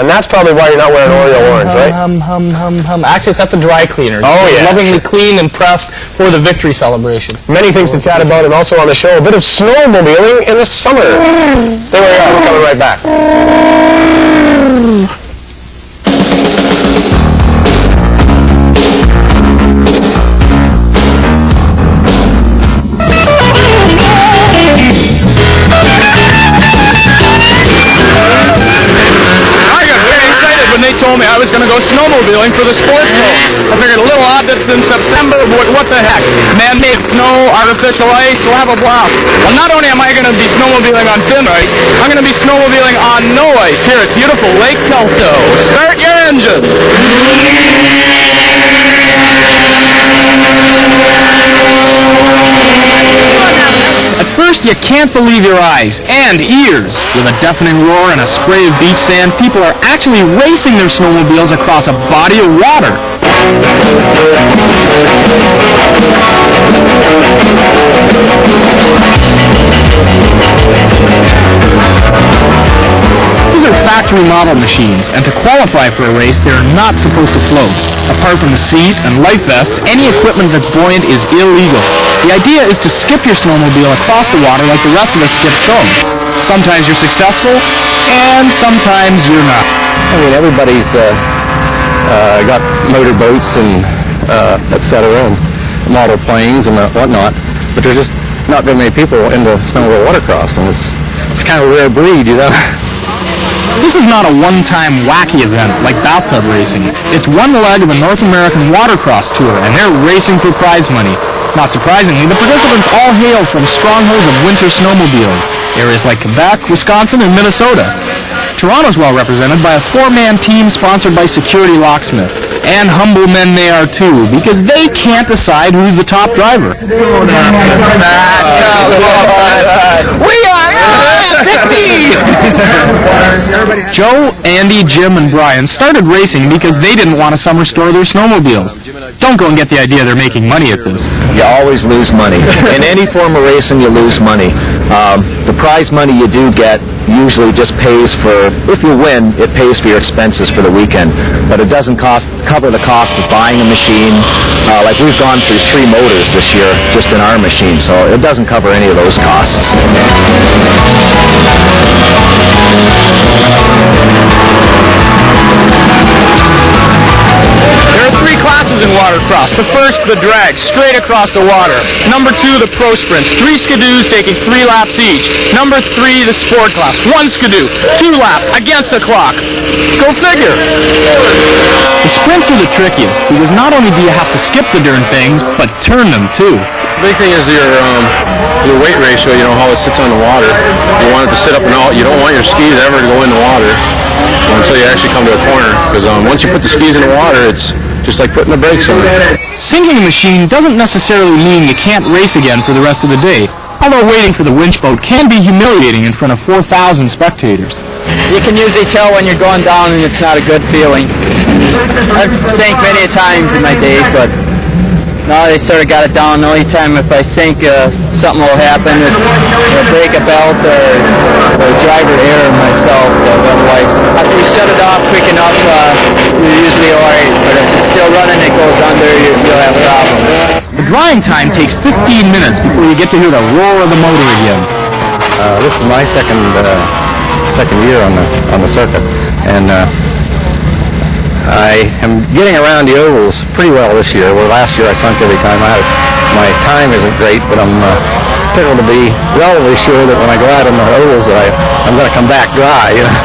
And that's probably why you're not wearing Oreo orange, right? Actually, it's at the dry cleaners. Oh, yeah. Lovingly cleaned and pressed for the victory celebration. Many things to chat about, and also on the show, a bit of snowmobiling in the summer. Stay where you are. We're coming right back. Told me I was going to go snowmobiling for the sports show. I figured a little odd that's in September, but what the heck? Man-made snow, artificial ice, we'll have a blast. Well, not only am I going to be snowmobiling on thin ice, I'm going to be snowmobiling on no ice here at beautiful Lake Kelso. Start your engines! At first, you can't believe your eyes and ears. With a deafening roar and a spray of beach sand, people are actually racing their snowmobiles across a body of water. These are factory model machines, and to qualify for a race, they're not supposed to float. Apart from the seat and life vests, any equipment that's buoyant is illegal. The idea is to skip your snowmobile across the water like the rest of us skip stones. Sometimes you're successful, and sometimes you're not. I mean, everybody's got motorboats and etc. and model planes and whatnot, but there's just not very many people into snowmobile watercross, and it's kind of a rare breed, you know. This is not a one-time wacky event like bathtub racing. It's one leg of a North American watercross tour, and they're racing for prize money. Not surprisingly, the participants all hail from strongholds of winter snowmobiling, areas like Quebec, Wisconsin, and Minnesota. Toronto's well represented by a 4-man team sponsored by Security Locksmiths. And humble men they are too, because they can't decide who's the top driver. We are 50! Joe, Andy, Jim, and Brian started racing because they didn't want to summer store their snowmobiles. Don't go and get the idea they're making money at this. You always lose money. In any form of racing, you lose money. The prize money you do get usually just pays for, if you win, it pays for your expenses for the weekend. But it doesn't cover the cost of buying a machine. Like we've gone through 3 motors this year just in our machine, so it doesn't cover any of those costs. There are 3 classes in watercross. The first, the drag, straight across the water. Number 2, the pro sprints, 3 skidoos taking 3 laps each. Number 3, the sport class, 1 skidoo, 2 laps against the clock. Go figure. The sprints are the trickiest because not only do you have to skip the darn things, but turn them too. The big thing is your weight ratio, you know, how it sits on the water. You want it to sit up and out. You don't want your skis ever to go in the water until you actually come to a corner. Because once you put the skis in the water, it's just like putting the brakes on. Sinking a machine doesn't necessarily mean you can't race again for the rest of the day, although waiting for the winch boat can be humiliating in front of 4,000 spectators. You can usually tell when you're going down and it's not a good feeling. I've sank many times in my days, but now they sort of got it down. The only time if I sink, something will happen. It'll break a belt or driver error myself. But otherwise, if you shut it off quick enough, you're usually all right. But if it's still running, it goes under, you'll have problems. The drying time takes 15 minutes before you get to hear the roar of the motor again. This is my second year on the circuit, and I am getting around the ovals pretty well this year. Well, last year I sunk every time out. My time isn't great, but I'm tickled to be relatively sure that when I go out on the ovals that I'm going to come back dry. You know?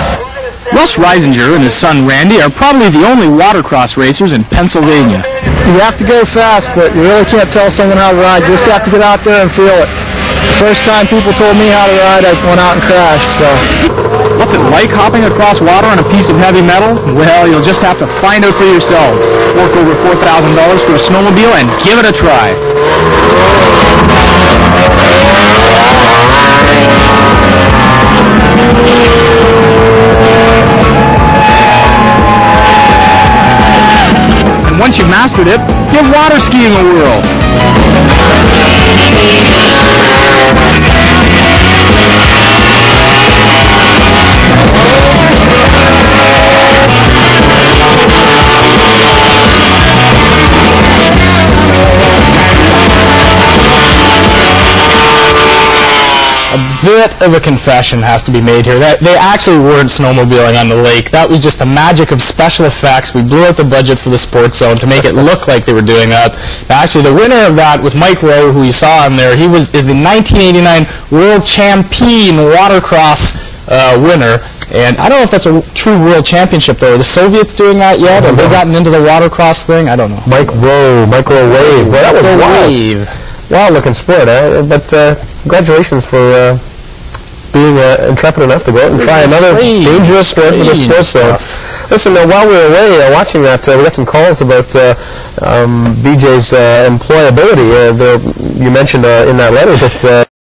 Russ Reisinger and his son Randy are probably the only watercross racers in Pennsylvania. You have to go fast, but you really can't tell someone how to ride. You just have to get out there and feel it. The first time people told me how to ride, I went out and crashed, so. What's it like hopping across water on a piece of heavy metal? Well, you'll just have to find out for yourself. Fork over $4,000 for a snowmobile and give it a try. And once you've mastered it, give water skiing a whirl. bit of a confession has to be made here. That they actually weren't snowmobiling on the lake. That was just the magic of special effects. We blew out the budget for the sports zone to make it look like they were doing that. Now, actually, the winner of that was Mike Rowe, who you saw on there. He is the 1989 World Champion Watercross winner. And I don't know if that's a true world championship, though. Are the Soviets doing that yet? Have they gotten into the watercross thing? I don't know. Microwave. Well, that was wild. Wild-looking sport, but congratulations for being intrepid enough to go out and try another dangerous sport with a sports zone. Listen, while we were away watching that, we got some calls about BJ's employability. You mentioned in that letter that